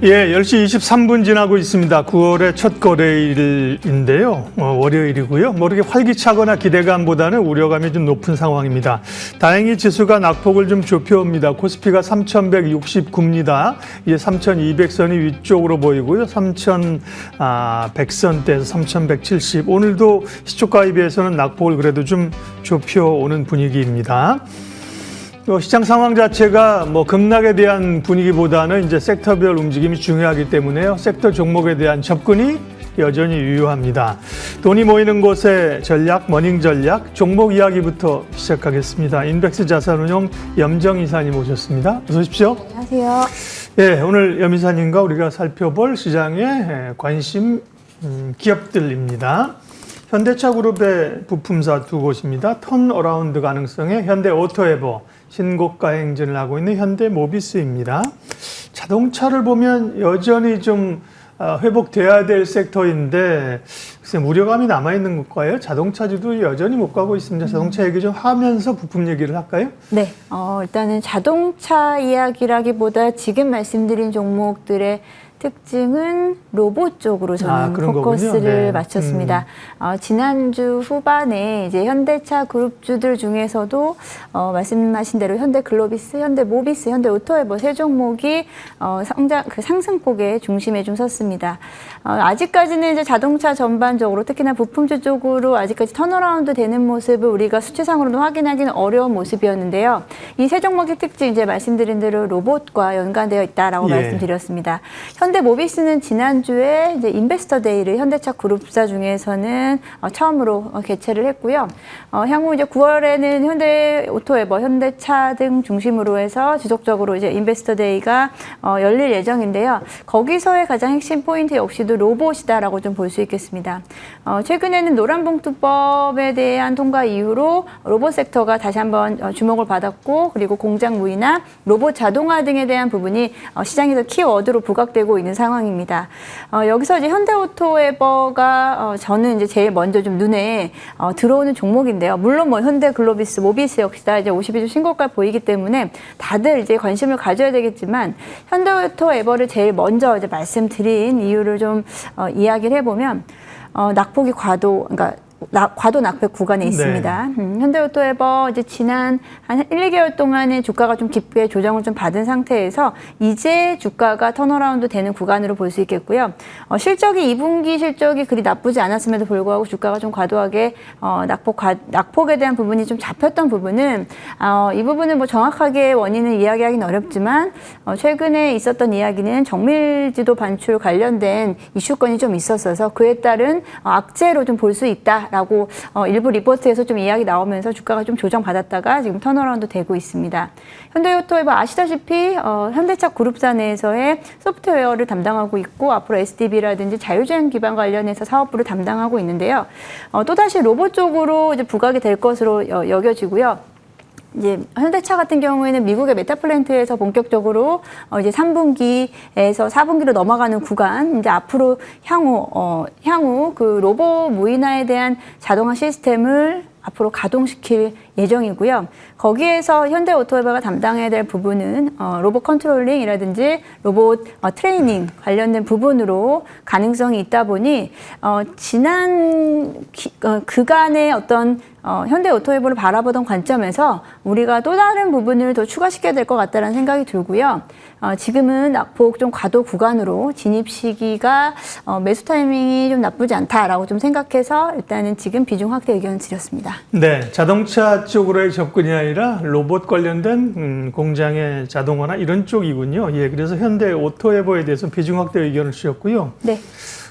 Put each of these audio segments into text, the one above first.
예, 10시 23분 지나고 있습니다. 9월의 첫 거래일인데요. 월요일이고요. 모르게 활기차거나 기대감보다는 우려감이 좀 높은 상황입니다. 다행히 지수가 낙폭을 좀 좁혀옵니다. 코스피가 3,169입니다. 이제 3,200선이 위쪽으로 보이고요. 3,100선대에서 3,170. 오늘도 시초가에 비해서는 낙폭을 그래도 좀 좁혀오는 분위기입니다. 시장 상황 자체가 급락에 대한 분위기보다는 이제 섹터별 움직임이 중요하기 때문에요. 섹터 종목에 대한 접근이 여전히 유효합니다. 돈이 모이는 곳의 전략, 머닝 전략, 종목 이야기부터 시작하겠습니다. 인백스 자산운용 염정 이사님 오셨습니다. 어서 오십시오. 안녕하세요. 예, 오늘 염 이사님과 우리가 살펴볼 시장의 관심 기업들입니다. 현대차 그룹의 부품사 두 곳입니다. 턴어라운드 가능성의 현대오토에버, 신고가 행진을 하고 있는 현대모비스입니다. 자동차를 보면 여전히 좀 회복돼야 될 섹터인데 글쎄 우려감이 남아있는 것과요. 자동차주도 여전히 못 가고 있습니다. 자동차 얘기 좀 하면서 부품 얘기를 할까요? 네, 일단은 자동차 이야기라기보다 지금 말씀드린 종목들의 특징은 로봇 쪽으로 저는 포커스를 네. 맞췄습니다. 지난주 후반에 이제 현대차 그룹주들 중에서도 말씀하신 대로 현대글로비스, 현대모비스, 현대오토에버 세 종목이 상승폭의 중심에 좀 섰습니다. 아직까지는 이제 자동차 전반적으로 특히나 부품주 쪽으로 아직까지 턴어라운드 되는 모습을 우리가 수치상으로도 확인하기는 어려운 모습이었는데요. 이 세 종목의 특징 이제 말씀드린 대로 로봇과 연관되어 있다라고 말씀드렸습니다. 현대모비스는 지난주에 이제 인베스터 데이를 현대차 그룹사 중에서는 처음으로 개최를 했고요. 향후 이제 9월에는 현대오토에버, 현대차 등 중심으로 해서 지속적으로 이제 인베스터 데이가 열릴 예정인데요. 거기서의 가장 핵심 포인트 역시도 로봇이다라고 좀 볼 수 있겠습니다. 최근에는 노란봉투법에 대한 통과 이후로 로봇 섹터가 다시 한번 주목을 받았고, 그리고 공장 무인화, 로봇 자동화 등에 대한 부분이 시장에서 키워드로 부각되고 있는 상황입니다. 여기서 이제 현대오토에버가 저는 이제 제일 먼저 좀 눈에 들어오는 종목인데요. 물론 현대글로비스, 모비스 역시 다 이제 52주 신고가 보이기 때문에 다들 이제 관심을 가져야 되겠지만 현대오토에버를 제일 먼저 이제 말씀드린 이유를 좀 이야기를 해보면 낙폭이 과도 낙폭 구간에 있습니다. 네. 현대오토에버 이제 지난 한 1, 2개월 동안에 주가가 좀 깊게 조정을 좀 받은 상태에서 이제 주가가 턴어라운드 되는 구간으로 볼 수 있겠고요. 실적이 2분기 실적이 그리 나쁘지 않았음에도 불구하고 주가가 좀 과도하게 낙폭에 대한 부분이 좀 잡혔던 부분은 이 부분은 정확하게 원인을 이야기하기는 어렵지만 최근에 있었던 이야기는 정밀지도 반출 관련된 이슈건이 좀 있었어서 그에 따른 악재로 좀 볼 수 있다. 라고 일부 리포트에서 좀 이야기 나오면서 주가가 좀 조정받았다가 지금 턴어라운드 되고 있습니다. 현대오토에버 아시다시피 현대차 그룹사 내에서의 소프트웨어를 담당하고 있고 앞으로 SDB라든지 자율주행 기반 관련해서 사업부를 담당하고 있는데요. 또다시 로봇 쪽으로 이제 부각이 될 것으로 여겨지고요. 이제 현대차 같은 경우에는 미국의 메타플랜트에서 본격적으로 이제 3분기에서 4분기로 넘어가는 구간, 이제 앞으로 향후 그 로봇 무인화에 대한 자동화 시스템을 앞으로 가동시킬 예정이고요. 거기에서 현대오토에버가 담당해야 될 부분은 로봇 컨트롤링이라든지 로봇 트레이닝 관련된 부분으로 가능성이 있다 보니 지난 그간의 어떤 현대오토에버를 바라보던 관점에서 우리가 또 다른 부분을 더 추가시켜야 될 것 같다는 생각이 들고요. 지금은 낙폭 좀 과도 구간으로 진입 시기가 매수 타이밍이 좀 나쁘지 않다라고 좀 생각해서 일단은 지금 비중 확대 의견을 드렸습니다. 네, 자동차 쪽으로의 접근이 아니라 로봇 관련된 공장의 자동화나 이런 쪽이군요. 예, 그래서 현대오토에버에 대해서 비중 확대 의견을 주셨고요. 네.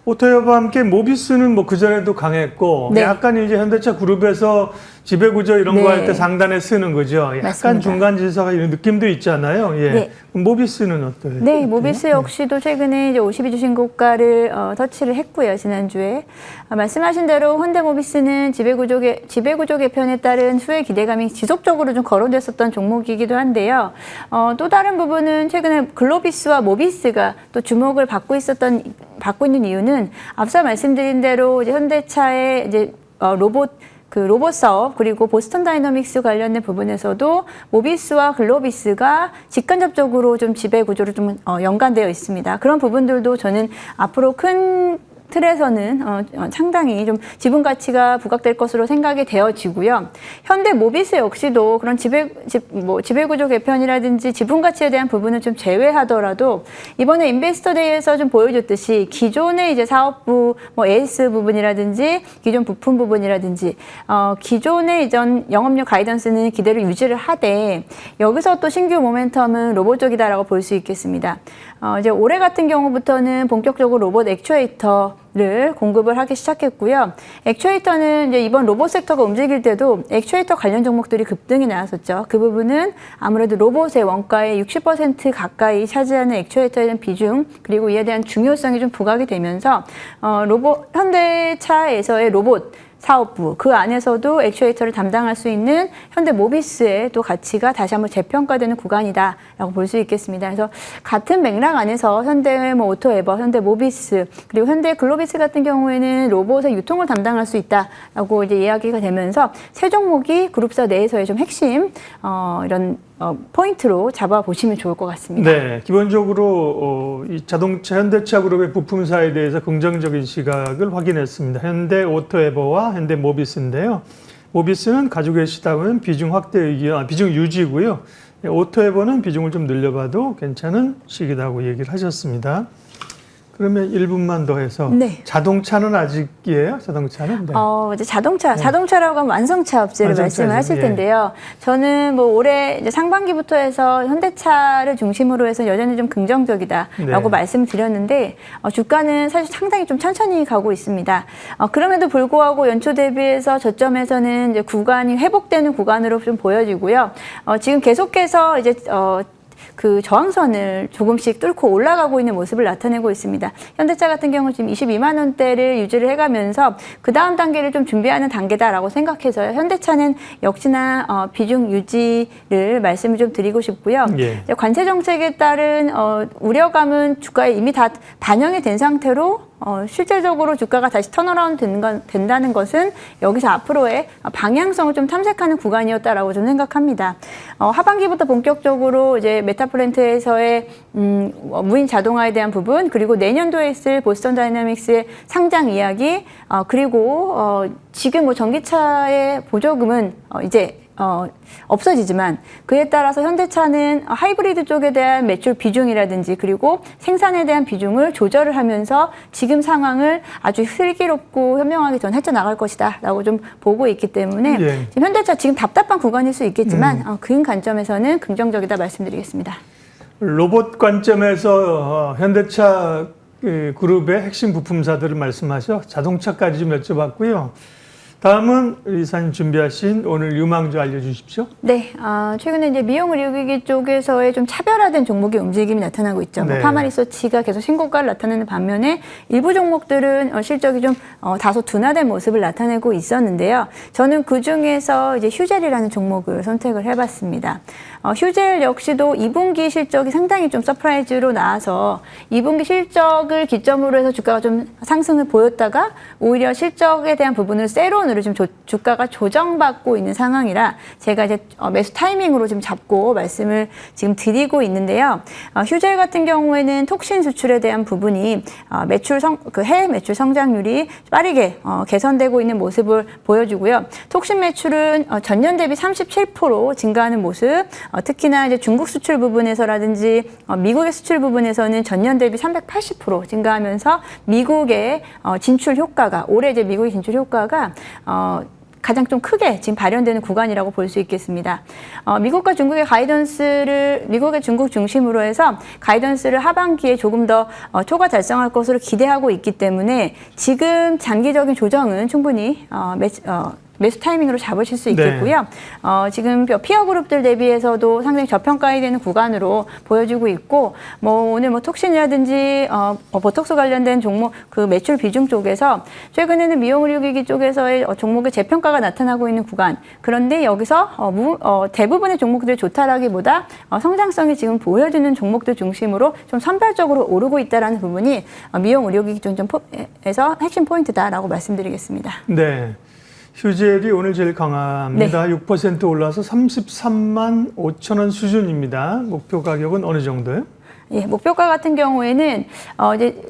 오토에버와 함께 모비스는 그전에도 강했고 네. 약간 이제 현대차 그룹에서 지배구조 이런 거 할 때 상단에 쓰는 거죠. 약간 맞습니다. 중간 질서가 이런 느낌도 있잖아요. 예. 네. 모비스는 어때요? 네, 모비스 역시도 최근에 이제 52주 신고가를 터치를 했고요. 지난주에. 말씀하신 대로 현대모비스는 지배구조 개편에 따른 수혜 기대감이 지속적으로 좀 거론됐었던 종목이기도 한데요. 또 다른 부분은 최근에 글로비스와 모비스가 또 주목을 받고 있는 이유는 앞서 말씀드린 대로 이제 현대차의 이제 로봇 그 로봇 사업 그리고 보스턴 다이너믹스 관련된 부분에서도 모비스와 글로비스가 직간접적으로 좀 지배 구조로 좀 연관되어 있습니다. 그런 부분들도 저는 앞으로 큰 틀에서는 상당히 좀 지분 가치가 부각될 것으로 생각이 되어지고요. 현대 모비스 역시도 그런 지배구조 개편이라든지 지분 가치에 대한 부분을 좀 제외하더라도 이번에 인베스터 데이에서 좀 보여줬듯이 기존의 이제 사업부 AS 부분이라든지 기존 부품 부분이라든지 기존의 이전 영업력 가이던스는 기대를 유지를 하되 여기서 또 신규 모멘텀은 로봇 쪽이다라고 볼 수 있겠습니다. 이제 올해 같은 경우부터는 본격적으로 로봇 액추에이터를 공급을 하기 시작했고요. 액추에이터는 이제 이번 로봇 섹터가 움직일 때도 액추에이터 관련 종목들이 급등이 나왔었죠. 그 부분은 아무래도 로봇의 원가의 60% 가까이 차지하는 액추에이터에 대한 비중 그리고 이에 대한 중요성이 좀 부각이 되면서 현대차에서의 로봇 사업부 그 안에서도 액추에이터를 담당할 수 있는 현대 모비스의 또 가치가 다시 한번 재평가되는 구간이다라고 볼 수 있겠습니다. 그래서 같은 맥락 안에서 현대 오토에버, 현대 모비스 그리고 현대 글로비스 같은 경우에는 로봇의 유통을 담당할 수 있다라고 이제 이야기가 되면서 세 종목이 그룹사 내에서의 좀 핵심 이런 포인트로 잡아보시면 좋을 것 같습니다. 네, 기본적으로 이 자동차 현대차 그룹의 부품사에 대해서 긍정적인 시각을 확인했습니다. 현대 오토에버와 현대 모비스인데요. 모비스는 가지고 계시다면 비중 확대 비중 유지고요. 오토에버는 비중을 좀 늘려봐도 괜찮은 시기다고 얘기를 하셨습니다. 그러면 1분만 더 해서 네. 자동차는 아직이에요? 자동차는? 네. 이제 자동차라고 하면 완성차 업체를 말씀을 하실 텐데요. 저는 올해 이제 상반기부터 해서 현대차를 중심으로 해서 여전히 좀 긍정적이다라고 말씀을 드렸는데 주가는 사실 상당히 좀 천천히 가고 있습니다. 그럼에도 불구하고 연초 대비해서 저점에서는 이제 구간이 회복되는 구간으로 좀 보여지고요. 지금 계속해서 이제 그 저항선을 조금씩 뚫고 올라가고 있는 모습을 나타내고 있습니다. 현대차 같은 경우 지금 22만 원대를 유지를 해가면서 그 다음 단계를 좀 준비하는 단계다라고 생각해서요. 현대차는 역시나 비중 유지를 말씀을 좀 드리고 싶고요. 예. 관세 정책에 따른 우려감은 주가에 이미 다 반영이 된 상태로 실질적으로 주가가 다시 턴어라운드 된다는 것은 여기서 앞으로의 방향성을 좀 탐색하는 구간이었다라고 좀 생각합니다. 하반기부터 본격적으로 이제 메타플랜트에서의 무인 자동화에 대한 부분 그리고 내년도에 있을 보스턴 다이내믹스의 상장 이야기 그리고 지금 전기차의 보조금은 이제 없어지지만 그에 따라서 현대차는 하이브리드 쪽에 대한 매출 비중이라든지 그리고 생산에 대한 비중을 조절을 하면서 지금 상황을 아주 슬기롭고 현명하게 전 헤쳐나갈 것이다 라고 좀 보고 있기 때문에 지금 현대차 지금 답답한 구간일 수 있겠지만 그 관점에서는 긍정적이다 말씀드리겠습니다. 로봇 관점에서 현대차 그룹의 핵심 부품사들을 말씀하셔 자동차까지 좀 여쭤봤고요. 다음은 이사님 준비하신 오늘 유망주 알려주십시오. 네, 최근에 이제 미용 의료기기 쪽에서의 좀 차별화된 종목의 움직임이 나타나고 있죠. 네. 파마리서치가 계속 신고가를 나타내는 반면에 일부 종목들은 실적이 좀 다소 둔화된 모습을 나타내고 있었는데요. 저는 그 중에서 이제 휴젤이라는 종목을 선택을 해봤습니다. 휴젤 역시도 2분기 실적이 상당히 좀 서프라이즈로 나와서 2분기 실적을 기점으로 해서 주가가 좀 상승을 보였다가 오히려 실적에 대한 부분을 세론으로 지금 주가가 조정받고 있는 상황이라 제가 이제 매수 타이밍으로 지금 잡고 말씀을 지금 드리고 있는데요. 휴젤 같은 경우에는 톡신 수출에 대한 부분이 해외 매출 성장률이 빠르게 개선되고 있는 모습을 보여주고요. 톡신 매출은 전년 대비 37% 증가하는 모습, 특히나 이제 중국 수출 부분에서라든지 미국의 수출 부분에서는 전년 대비 380% 증가하면서 미국의 진출 효과가 올해 이제 미국의 진출 효과가 가장 좀 크게 지금 발현되는 구간이라고 볼 수 있겠습니다. 미국과 중국의 미국의 중국 중심으로 해서 가이던스를 하반기에 조금 더 초과 달성할 것으로 기대하고 있기 때문에 지금 장기적인 조정은 충분히 매수 타이밍으로 잡으실 수 있겠고요. 지금 피어 그룹들 대비해서도 상당히 저평가에 되는 구간으로 보여지고 있고, 오늘 톡신이라든지 보톡스 관련된 종목 그 매출 비중 쪽에서 최근에는 미용 의료기기 쪽에서의 종목의 재평가가 나타나고 있는 구간. 그런데 여기서 대부분의 종목들이 좋다라기보다 성장성이 지금 보여지는 종목들 중심으로 좀 선별적으로 오르고 있다라는 부분이 미용 의료기기 쪽에서 핵심 포인트다라고 말씀드리겠습니다. 네. 휴젤이 오늘 제일 강합니다. 6% 올라서 33만 5천 원 수준입니다. 목표 가격은 어느 정도요? 예, 목표가 같은 경우에는 이제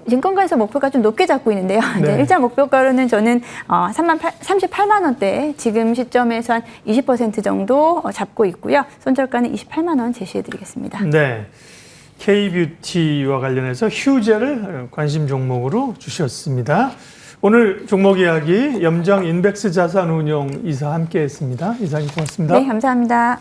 증권가에서 목표가 좀 높게 잡고 있는데요. 이제 일단 목표가로는 저는 38만 원대 지금 시점에서 한 20% 정도 잡고 있고요. 손절가는 28만 원 제시해드리겠습니다. 네. K뷰티와 관련해서 휴젤을 관심 종목으로 주셨습니다. 오늘 종목 이야기 염정 인백스 자산운용 이사 함께했습니다. 이사님 고맙습니다. 네, 감사합니다.